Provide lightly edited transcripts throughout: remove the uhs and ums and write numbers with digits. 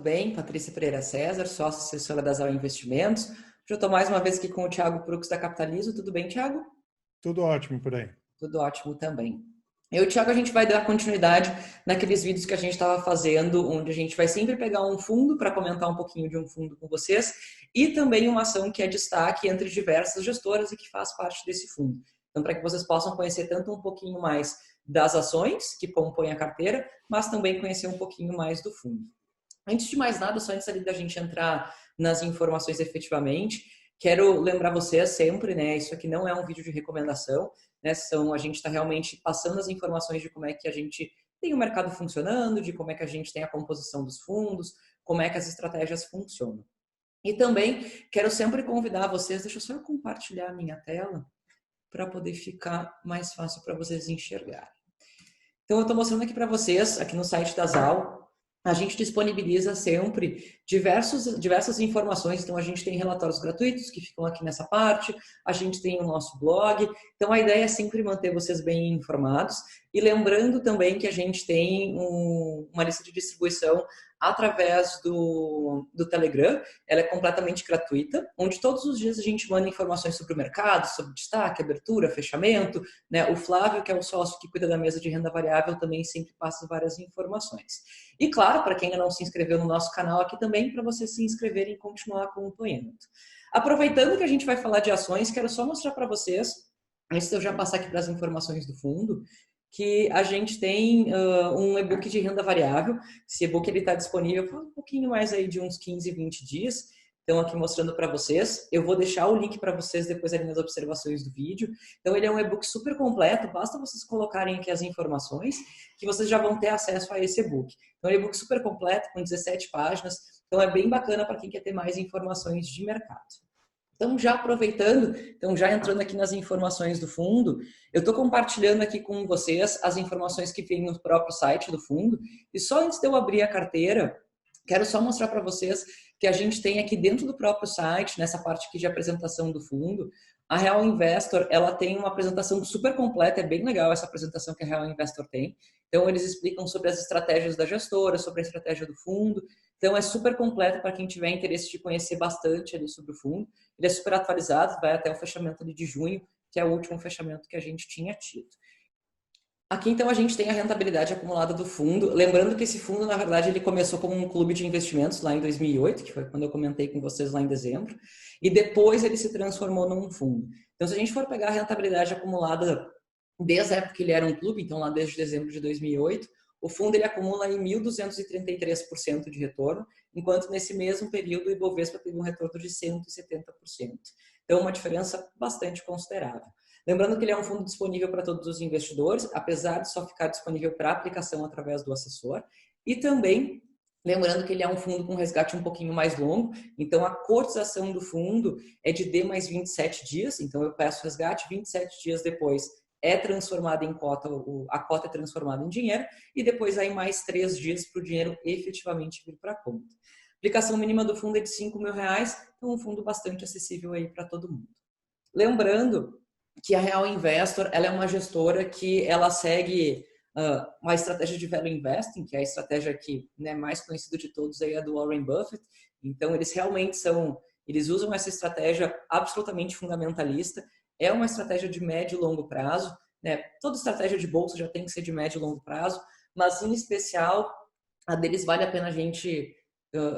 tudo bem? Patrícia Pereira César, sócia assessora da Zau Investimentos. Hoje eu estou mais uma vez aqui com o Thiago Prux da Capitalizo. Tudo bem, Thiago? Tudo ótimo por aí. Tudo ótimo também. Eu e o Thiago, a gente vai dar continuidade naqueles vídeos que a gente estava fazendo, onde a gente vai sempre pegar um fundo para comentar um pouquinho de um fundo com vocês e também uma ação que é destaque entre diversas gestoras e que faz parte desse fundo. Então, para que vocês possam conhecer tanto um pouquinho mais das ações que compõem a carteira, mas também conhecer um pouquinho mais do fundo. Antes de mais nada, só antes ali da gente entrar nas informações efetivamente, quero lembrar vocês sempre, né, isso aqui não é um vídeo de recomendação, né, a gente está realmente passando as informações de como é que a gente tem o mercado funcionando, de como é que a gente tem a composição dos fundos, como é que as estratégias funcionam. E também quero sempre convidar vocês, deixa eu só compartilhar a minha tela para poder ficar mais fácil para vocês enxergarem. Então, eu estou mostrando aqui para vocês, aqui no site da Zau, a gente disponibiliza sempre diversas informações. Então, a gente tem relatórios gratuitos que ficam aqui nessa parte, a gente tem o nosso blog. Então, a ideia é sempre manter vocês bem informados. E lembrando também que a gente tem uma lista de distribuição através do Telegram. Ela é completamente gratuita, onde todos os dias a gente manda informações sobre o mercado, sobre destaque, abertura, fechamento, né? O Flávio, que é o sócio que cuida da mesa de renda variável, também sempre passa várias informações. E claro, para quem ainda não se inscreveu no nosso canal aqui também, para você se inscrever e continuar acompanhando. Aproveitando que a gente vai falar de ações, quero só mostrar para vocês, antes de eu já passar aqui para as informações do fundo, que a gente tem um e-book de renda variável. Esse e-book está disponível por um pouquinho mais aí de uns 15, 20 dias. Então, aqui mostrando para vocês. Eu vou deixar o link para vocês depois ali nas observações do vídeo. Então, ele é um e-book super completo. Basta vocês colocarem aqui as informações que vocês já vão ter acesso a esse e-book. Então, é um e-book super completo, com 17 páginas. Então, é bem bacana para quem quer ter mais informações de mercado. Então, já aproveitando, já entrando aqui nas informações do fundo, eu estou compartilhando aqui com vocês as informações que vêm no próprio site do fundo. E só antes de eu abrir a carteira, quero só mostrar para vocês que a gente tem aqui dentro do próprio site, nessa parte aqui de apresentação do fundo, a Real Investor, ela tem uma apresentação super completa, é bem legal essa apresentação que a Real Investor tem. Então, eles explicam sobre as estratégias da gestora, sobre a estratégia do fundo. Então, é super completo para quem tiver interesse de conhecer bastante ali sobre o fundo. Ele é super atualizado, vai até o fechamento ali de junho, que é o último fechamento que a gente tinha tido. Aqui, então, a gente tem a rentabilidade acumulada do fundo. Lembrando que esse fundo, na verdade, ele começou como um clube de investimentos lá em 2008, que foi quando eu comentei com vocês lá em dezembro, e depois ele se transformou num fundo. Então, se a gente for pegar a rentabilidade acumulada desde a época que ele era um clube, então lá desde dezembro de 2008, o fundo ele acumula em 1.233% de retorno, enquanto nesse mesmo período o Ibovespa teve um retorno de 170%. Então, uma diferença bastante considerável. Lembrando que ele é um fundo disponível para todos os investidores, apesar de só ficar disponível para aplicação através do assessor. E também, lembrando que ele é um fundo com resgate um pouquinho mais longo, então a cotização do fundo é de D mais 27 dias, então eu peço resgate, 27 dias depois é transformada em cota, a cota é transformada em dinheiro, e depois aí mais 3 dias para o dinheiro efetivamente vir para a conta. A aplicação mínima do fundo é de R$5.000, então um fundo bastante acessível aí para todo mundo. Lembrando que a Real Investor, ela é uma gestora que ela segue uma estratégia de value investing, que é a estratégia que, né, mais conhecida de todos aí é do Warren Buffett. Então, eles realmente eles usam essa estratégia absolutamente fundamentalista. É uma estratégia de médio e longo prazo, né? Toda estratégia de bolsa já tem que ser de médio e longo prazo, mas em especial a deles vale a pena a gente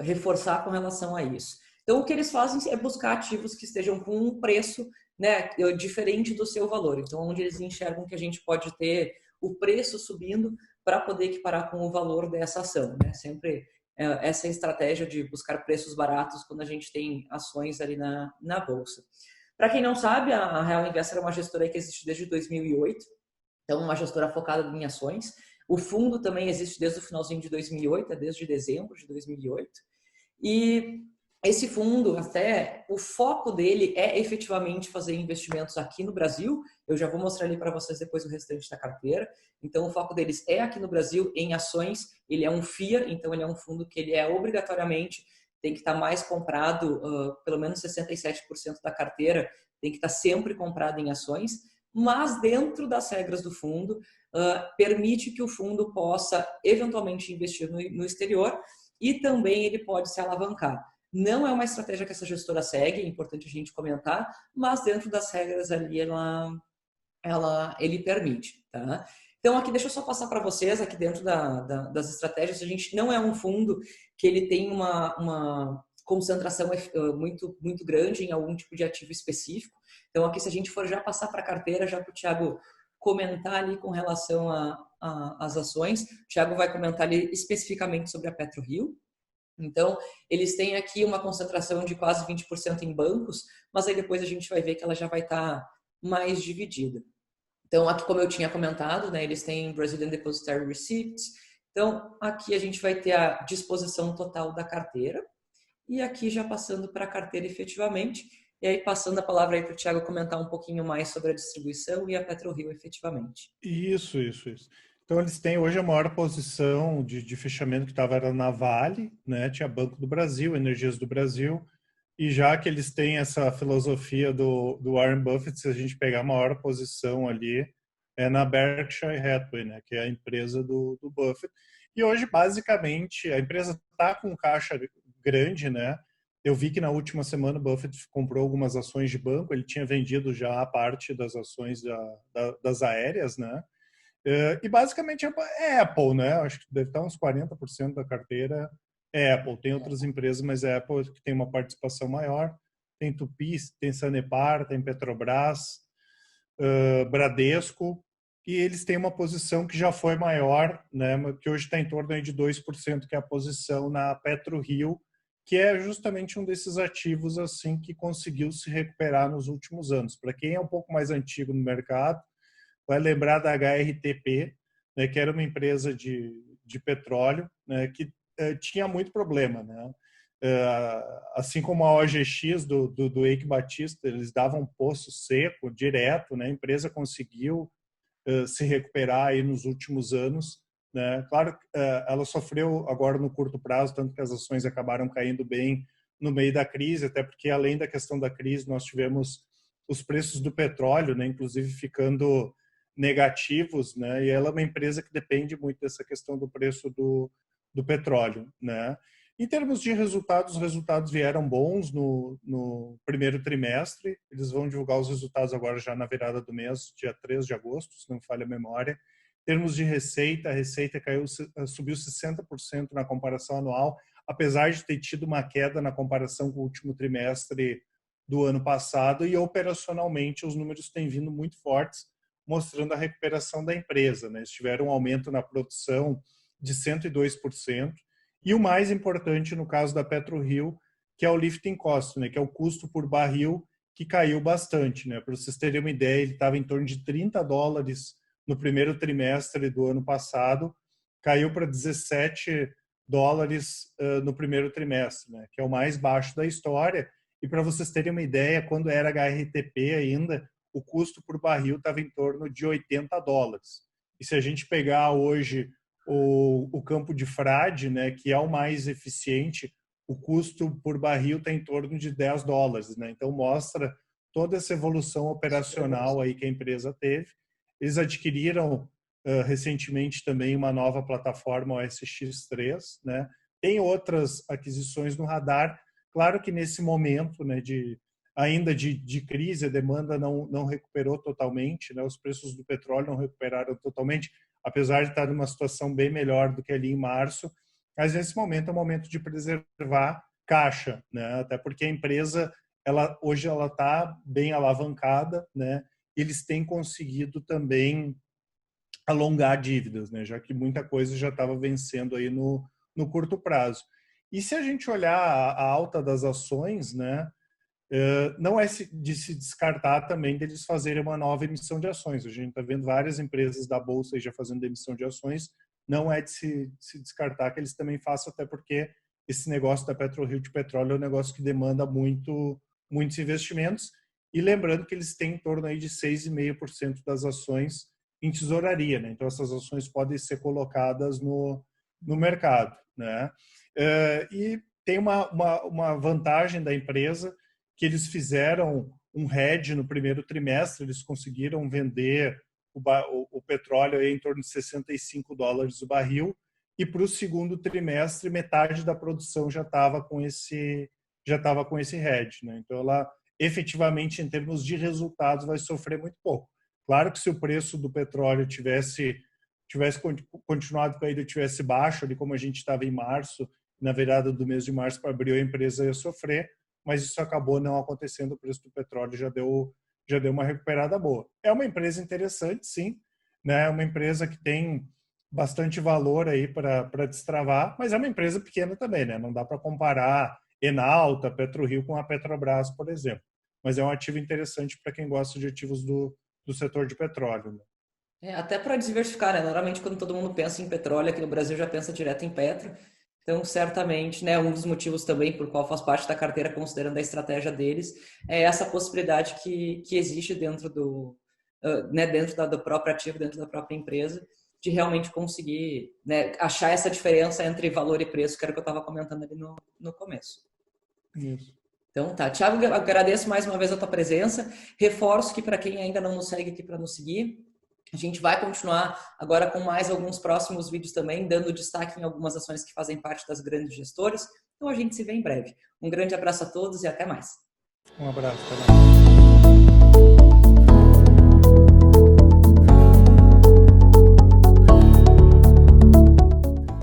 reforçar com relação a isso. Então, o que eles fazem é buscar ativos que estejam com um preço, né, diferente do seu valor. Então, onde eles enxergam que a gente pode ter o preço subindo para poder equiparar com o valor dessa ação, né? Sempre essa estratégia de buscar preços baratos quando a gente tem ações ali na bolsa. Para quem não sabe, a Real Investor é uma gestora que existe desde 2008, então uma gestora focada em ações. O fundo também existe desde o finalzinho de 2008, desde dezembro de 2008. E esse fundo, até o foco dele é efetivamente fazer investimentos aqui no Brasil. Eu já vou mostrar ali para vocês depois o restante da carteira. Então, o foco deles é aqui no Brasil, em ações. Ele é um FIA, então ele é um fundo que ele é obrigatoriamente, tem que estar mais comprado, pelo menos 67% da carteira tem que estar sempre comprado em ações. Mas dentro das regras do fundo, permite que o fundo possa eventualmente investir no exterior. e também ele pode se alavancar. Não é uma estratégia que essa gestora segue, é importante a gente comentar, mas dentro das regras ali ele permite, tá? Então aqui deixa eu só passar para vocês aqui dentro das estratégias. A gente não é um fundo que ele tem uma concentração muito grande em algum tipo de ativo específico. Então aqui se a gente for já passar para a carteira, já para o Thiago comentar ali com relação às ações, o Thiago vai comentar ali especificamente sobre a PetroRio. Então, eles têm aqui uma concentração de quase 20% em bancos, mas aí depois a gente vai ver que ela já vai estar mais dividida. Então, aqui como eu tinha comentado, né, eles têm Brazilian Depositary Receipts. Então, aqui a gente vai ter a disposição total da carteira. E aqui já passando para a carteira efetivamente. E aí passando a palavra aí para o Thiago comentar um pouquinho mais sobre a distribuição e a PetroRio efetivamente. Isso. Então, eles têm hoje a maior posição de fechamento que estava era na Vale, né? Tinha Banco do Brasil, Energias do Brasil, e já que eles têm essa filosofia do Warren Buffett, se a gente pegar a maior posição ali, é na Berkshire Hathaway, né? Que é a empresa do Buffett. E hoje, basicamente, a empresa está com caixa grande, né? Eu vi que na última semana o Buffett comprou algumas ações de banco, ele tinha vendido já a parte das ações das aéreas, né? E basicamente é Apple, né? Acho que deve estar uns 40% da carteira é Apple. Tem outras empresas, mas é Apple que tem uma participação maior. Tem Tupi, tem Sanepar, tem Petrobras, Bradesco, e eles têm uma posição que já foi maior, né? Que hoje está em torno aí de 2%, que é a posição na PetroRio, que é justamente um desses ativos assim que conseguiu se recuperar nos últimos anos. Para quem é um pouco mais antigo no mercado, vai lembrar da HRTP, né, que era uma empresa de petróleo, né, que tinha muito problema, né? Assim como a OGX do Eike Batista, eles davam poço seco direto, né? A empresa conseguiu se recuperar aí nos últimos anos, né? Claro, ela sofreu agora no curto prazo, tanto que as ações acabaram caindo bem no meio da crise, até porque além da questão da crise, nós tivemos os preços do petróleo, né, inclusive ficando negativos, né? E ela é uma empresa que depende muito dessa questão do preço do petróleo, né? Em termos de resultados, os resultados vieram bons no primeiro trimestre. Eles vão divulgar os resultados agora já na virada do mês, dia 3 de agosto, se não me falha a memória. Em termos de receita, a receita subiu 60% na comparação anual, apesar de ter tido uma queda na comparação com o último trimestre do ano passado, e operacionalmente os números têm vindo muito fortes, mostrando a recuperação da empresa, né? Eles tiveram um aumento na produção de 102%, e o mais importante no caso da PetroRio, que é o lifting cost, né? Que é o custo por barril, que caiu bastante, né? Para vocês terem uma ideia, ele estava em torno de $30 no primeiro trimestre do ano passado, caiu para $17 no primeiro trimestre, né? Que é o mais baixo da história. E para vocês terem uma ideia, quando era HRTP ainda, o custo por barril estava em torno de $80. E se a gente pegar hoje o campo de frade, né, que é o mais eficiente, o custo por barril está em torno de $10, né? Então mostra toda essa evolução operacional aí que a empresa teve. Eles adquiriram recentemente também uma nova plataforma, o SX3, né? Tem outras aquisições no radar. Claro que nesse momento, né, ainda de crise, a demanda não recuperou totalmente, né? Os preços do petróleo não recuperaram totalmente, apesar de estar numa situação bem melhor do que ali em março. Mas nesse momento é o momento de preservar caixa, né? Até porque a empresa hoje ela está bem alavancada, né? Eles têm conseguido também alongar dívidas, né? Já que muita coisa já estava vencendo aí no curto prazo. E se a gente olhar a alta das ações, né? Não é de se descartar também deles fazerem uma nova emissão de ações. A gente está vendo várias empresas da Bolsa já fazendo emissão de ações. Não é de se descartar que eles também façam, até porque esse negócio da PetroRio de petróleo é um negócio que demanda muitos investimentos. E lembrando que eles têm em torno aí de 6,5% das ações em tesouraria, né? Então essas ações podem ser colocadas no mercado, né? E tem uma vantagem da empresa, que eles fizeram um hedge no primeiro trimestre, eles conseguiram vender o petróleo aí em torno de $65 o barril, e para o segundo trimestre metade da produção já estava com esse hedge, né? Então ela efetivamente em termos de resultados vai sofrer muito pouco. Claro que se o preço do petróleo tivesse continuado caído, tivesse baixo, ali como a gente estava em março, na virada do mês de março para abril, a empresa ia sofrer, mas isso acabou não acontecendo, o preço do petróleo já deu uma recuperada boa. É uma empresa interessante, sim, né? É uma empresa que tem bastante valor aí para destravar, mas é uma empresa pequena também, né? Não dá para comparar Enalta, PetroRio com a Petrobras, por exemplo. Mas é um ativo interessante para quem gosta de ativos do setor de petróleo, né? Até para diversificar, né? Normalmente quando todo mundo pensa em petróleo, aqui no Brasil já pensa direto em petro. Então, certamente, né, um dos motivos também por qual faz parte da carteira, considerando a estratégia deles, é essa possibilidade que existe dentro do próprio ativo, dentro da própria empresa, de realmente conseguir, né, achar essa diferença entre valor e preço, que era o que eu estava comentando ali no começo. Isso. Então, tá. Thiago, agradeço mais uma vez a tua presença. Reforço que para quem ainda não nos segue aqui para nos seguir, a gente vai continuar agora com mais alguns próximos vídeos também, dando destaque em algumas ações que fazem parte das grandes gestoras. Então a gente se vê em breve. Um grande abraço a todos e até mais. Um abraço. Até mais.